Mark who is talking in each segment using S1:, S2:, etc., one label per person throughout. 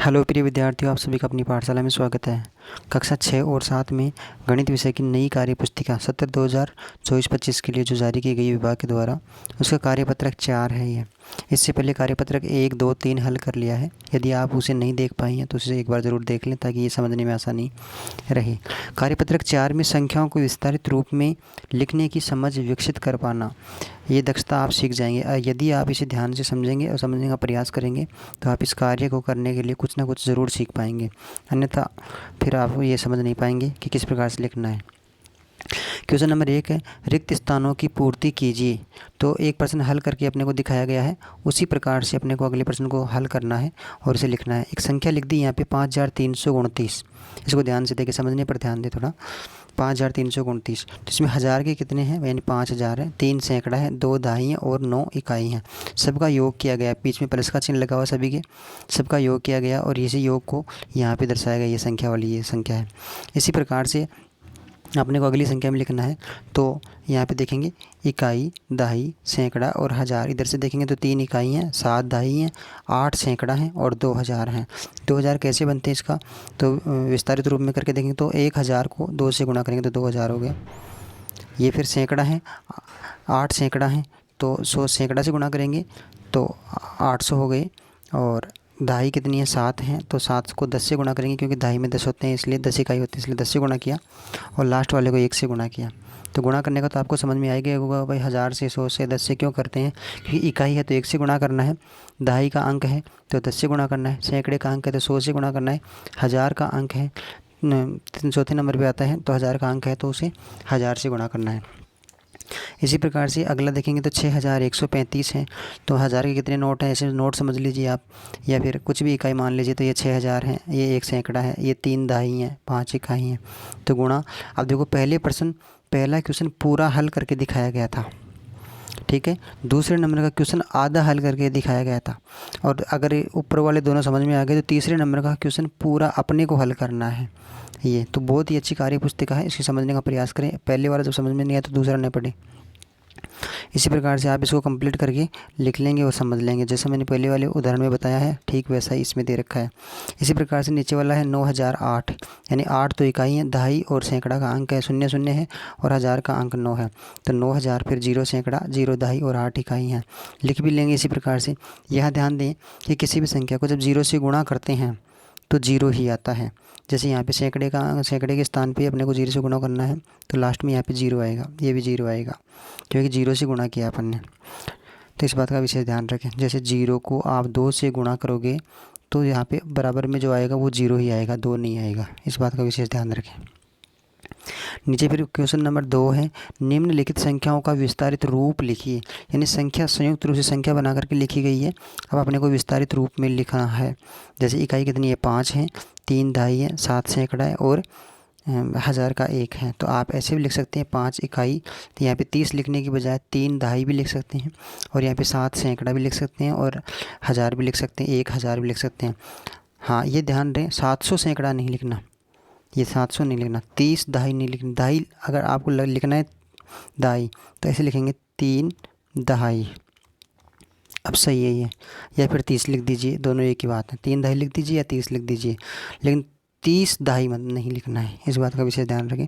S1: Hello प्रिय विद्यार्थियों, आप सभी का अपनी पाठशाला में स्वागत है। कक्षा 6 और 7 में गणित विषय की नई कार्य पुस्तिका सत्र 2024-25 के लिए जो जारी की गई विभाग के द्वारा, उसका कार्यपत्रक 4 है। ये इससे पहले कार्यपत्रक 1, 2, 3 हल कर लिया है। यदि आप उसे नहीं देख पाई हैं तो उसे एक बार ज़रूर देख लें ताकि ये समझने में आसानी रहे। कार्यपत्रक 4 में संख्याओं को विस्तारित रूप में लिखने की समझ विकसित कर पाना, ये दक्षता आप सीख जाएंगे। यदि आप इसे ध्यान से समझेंगे और समझने का प्रयास करेंगे तो आप इस कार्य को करने के लिए कुछ ना कुछ ज़रूर सीख पाएंगे, अन्यथा फिर आप ये समझ नहीं पाएंगे कि किस प्रकार से लिखना है। क्वेश्चन नंबर 1 है, रिक्त स्थानों की पूर्ति कीजिए। तो एक प्रश्न हल करके अपने को दिखाया गया है, उसी प्रकार से अपने को अगले प्रश्न को हल करना है और इसे लिखना है। एक संख्या लिख दी यहाँ पे 5329। इसको ध्यान से देखिए, समझने पर ध्यान दे थोड़ा। 5329, तो इसमें हज़ार के कितने हैं, यानी 5000 है, 3 सैकड़ा है, 2 दहाई हैं और 9 इकाई हैं। सबका योग किया गया, बीच में प्लस का चिन्ह लगा हुआ, सभी के सबका योग किया गया और इसी योग को यहाँ पे दर्शाया गया। ये संख्या वाली ये संख्या है। इसी प्रकार से अपने को अगली संख्या में लिखना है। तो यहाँ पे देखेंगे इकाई, दहाई, सैकड़ा और हज़ार। इधर से देखेंगे तो 3 इकाई हैं, 7 दहाई हैं, 8 सैकड़ा हैं और 2000 हैं। 2000 कैसे बनते हैं इसका, तो विस्तारित रूप में करके देखेंगे तो 1000 को 2 से गुणा करेंगे तो 2000 हो गया। ये फिर सैकड़ा है, 8 सैकड़ा हैं तो 100 सैकड़ा से गुणा करेंगे तो 800 हो गए। और दहाई कितनी है, 7 हैं, तो 7 को 10 से गुणा करेंगे क्योंकि दहाई में 10 होते हैं, इसलिए 10 इकाई होती है, इसलिए 10 से गुणा किया और लास्ट वाले को 1 से गुणा किया। तो गुणा करने का तो आपको समझ में आएगा होगा भाई, 1000 से, 100 से, 10 से क्यों करते हैं, क्योंकि इकाई है तो 1 से गुणा करना है, दहाई का अंक है तो 10 से गुणा करना है, सैकड़े का अंक है तो 100 से गुणा करना है, हज़ार का अंक है, चौथे नंबर पर आता है तो 1000 का अंक है तो उसे 1000 से गुणा करना है। इसी प्रकार से अगला देखेंगे तो 6135 हैं। तो हज़ार के कितने नोट हैं, ऐसे नोट समझ लीजिए आप, या फिर कुछ भी इकाई मान लीजिए। तो ये 6000 हैं, ये 1 सैकड़ा है, ये 3 दहाई हैं, 5 इकाई हैं। तो गुणा, अब देखो पहला क्वेश्चन पूरा हल करके दिखाया गया था, ठीक है। दूसरे नंबर का क्वेश्चन आधा हल करके दिखाया गया था। और अगर ऊपर वाले दोनों समझ में आ गए तो तीसरे नंबर का क्वेश्चन पूरा अपने को हल करना है। ये तो बहुत ही अच्छी कार्य पुस्तिका है, इसकी समझने का प्रयास करें। पहले वाला जब समझ में नहीं आया तो दूसरा नहीं पढ़े। इसी प्रकार से आप इसको कंप्लीट करके लिख लेंगे और समझ लेंगे। जैसा मैंने पहले वाले उदाहरण में बताया है, ठीक वैसा ही इसमें दे रखा है। इसी प्रकार से नीचे वाला है 9008, यानी 8 तो इकाई है, दहाई और सैकड़ा का अंक है 00 है और हज़ार का अंक 9 है। तो 9000 फिर 0 सैकड़ा, 0 दहाई और 8 इकाई हैं, लिख भी लेंगे इसी प्रकार से। यह ध्यान दें कि किसी भी संख्या को जब 0 से गुणा करते हैं तो 0 ही आता है। जैसे यहाँ पे सैकड़े के स्थान पे अपने को 0 से गुणा करना है तो लास्ट में यहाँ पे 0 आएगा, ये भी 0 आएगा क्योंकि 0 से गुणा किया अपन ने। तो इस बात का विशेष ध्यान रखें। जैसे 0 को आप 2 से गुणा करोगे तो यहाँ पे बराबर में जो आएगा वो 0 ही आएगा, 2 नहीं आएगा। इस बात का विशेष ध्यान रखें। नीचे फिर क्वेश्चन नंबर 2 है, निम्नलिखित संख्याओं का विस्तारित रूप लिखिए। यानी संख्या संयुक्त रूप से संख्या बना करके लिखी गई है, अब अपने को विस्तारित रूप में लिखना है। जैसे इकाई कितनी है, 5 है, 3 दहाई है, 7 सैकड़ा है और हज़ार का 1 है। तो आप ऐसे भी लिख सकते हैं 5 इकाई, तो यहाँ पे 30 लिखने की बजाय 3 दहाई भी लिख सकते हैं और यहाँ पे 7 सैकड़ा भी लिख सकते हैं और हज़ार भी लिख सकते हैं, 1000 भी लिख सकते हैं। हाँ, ये ध्यान दें 700 सैकड़ा नहीं लिखना, ये 700 नहीं लिखना, 30 दहाई नहीं लिखनी। दहाई अगर आपको लिखना है दहाई तो ऐसे लिखेंगे 3 दहाई, अब सही है ये, या फिर 30 लिख दीजिए, दोनों एक ही बात है। 3 दहाई लिख दीजिए या 30 लिख दीजिए, लेकिन 30 दहाई मत नहीं लिखना है, इस बात का विशेष ध्यान रखें।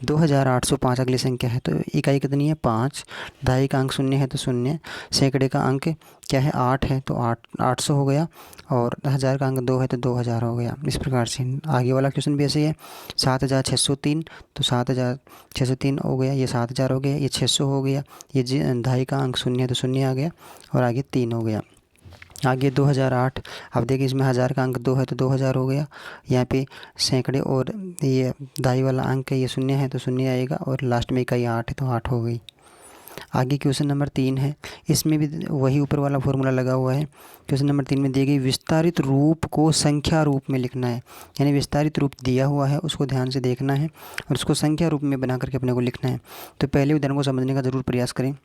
S1: 2805 अगली संख्या है, तो इकाई कितनी है, 5, दहाई का अंक 0 है तो 0, सैकड़े का अंक क्या है, 8 है तो 800 हो गया और हज़ार का अंक 2 है तो 2000 हो गया। इस प्रकार से आगे वाला क्वेश्चन भी ऐसे ही है, 7603, तो 7603 हो गया, ये 7000 हो गया, ये 600 हो गया, ये दहाई का अंक 0 है तो 0 आ गया और आगे 3 हो गया। आगे 2008, अब देखिए इसमें हज़ार का अंक 2 है तो 2000 हो गया, यहाँ पे सैकड़े और ये दहाई वाला अंक है, ये 0 है तो 0 आएगा और लास्ट में इकाई 8 है तो 8 हो गई। आगे क्वेश्चन नंबर 3 है, इसमें भी वही ऊपर वाला फॉर्मूला लगा हुआ है। क्वेश्चन नंबर 3 में दी गई विस्तारित रूप को संख्या रूप में लिखना है, यानी विस्तारित रूप दिया हुआ है उसको ध्यान से देखना है और उसको संख्या रूप में बना करके अपने को लिखना है। तो पहले उदाहरण को समझने का ज़रूर प्रयास करें।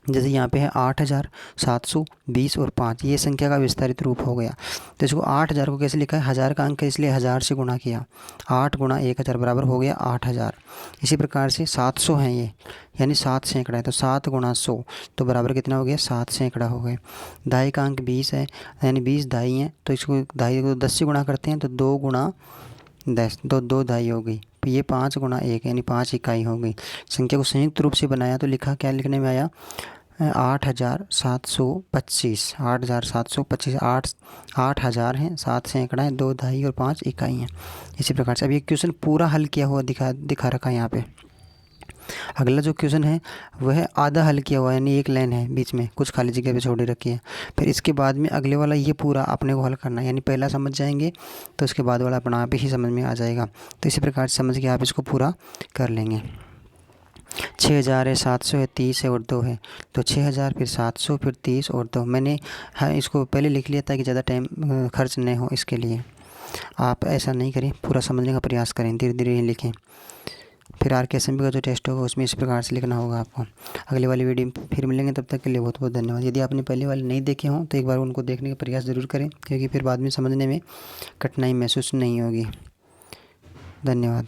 S1: जैसे यहाँ पे है 8720 और 5, ये संख्या का विस्तारित रूप हो गया। तो इसको 8000 को कैसे लिखा है, 1000 का अंक है इसलिए 1000 से गुणा किया, 8 गुणा 1000 बराबर हो गया 8000। इसी प्रकार से 700 है ये, यानी 7 सैकड़ा है, तो 7 गुणा 100 तो बराबर कितना हो गया, 7 सैकड़ा हो गए। दाई का अंक 20 है, यानी 20 दाई हैं, तो इसको दाई को 10 से गुणा करते हैं, तो 2 गुणा 10, तो 2 दाई हो गई। तो ये 5 गुणा 1 यानी 5 इकाई हो गई। संख्या को संयुक्त रूप से बनाया तो लिखा, क्या लिखने में आया, 8725, 8725, 8000 हैं, 7 सैकड़ा है, 2 दाई और 5 इकाई हैं। इसी प्रकार से अब ये क्वेश्चन पूरा हल किया हुआ दिखा रखा है यहाँ पे। अगला जो क्वेश्चन है वह आधा हल किया हुआ है, यानी एक लाइन है बीच में कुछ खाली जगह पे छोड़ी रखी है। फिर इसके बाद में अगले वाला ये पूरा अपने को हल करना है, यानी पहला समझ जाएंगे तो उसके बाद वाला अपना आप ही समझ में आ जाएगा। तो इसी प्रकार से समझ के आप इसको पूरा कर लेंगे। 6000 है, 700 है, 30 है और 2 है, तो 6000 फिर 700 फिर 30 और 2। मैंने इसको पहले लिख लिया ताकि ज़्यादा टाइम खर्च नहीं हो, इसके लिए आप ऐसा नहीं करें, पूरा समझने का प्रयास करें, धीरे धीरे ही लिखें। फिर RKSMB का जो टेस्ट होगा उसमें इस प्रकार से लिखना होगा आपको। अगले वाली वीडियो में फिर मिलेंगे, तब तक के लिए बहुत बहुत धन्यवाद। यदि आपने पहले वाले नहीं देखे हों तो एक बार उनको देखने का प्रयास ज़रूर करें, क्योंकि फिर बाद में समझने में कठिनाई महसूस नहीं होगी। धन्यवाद।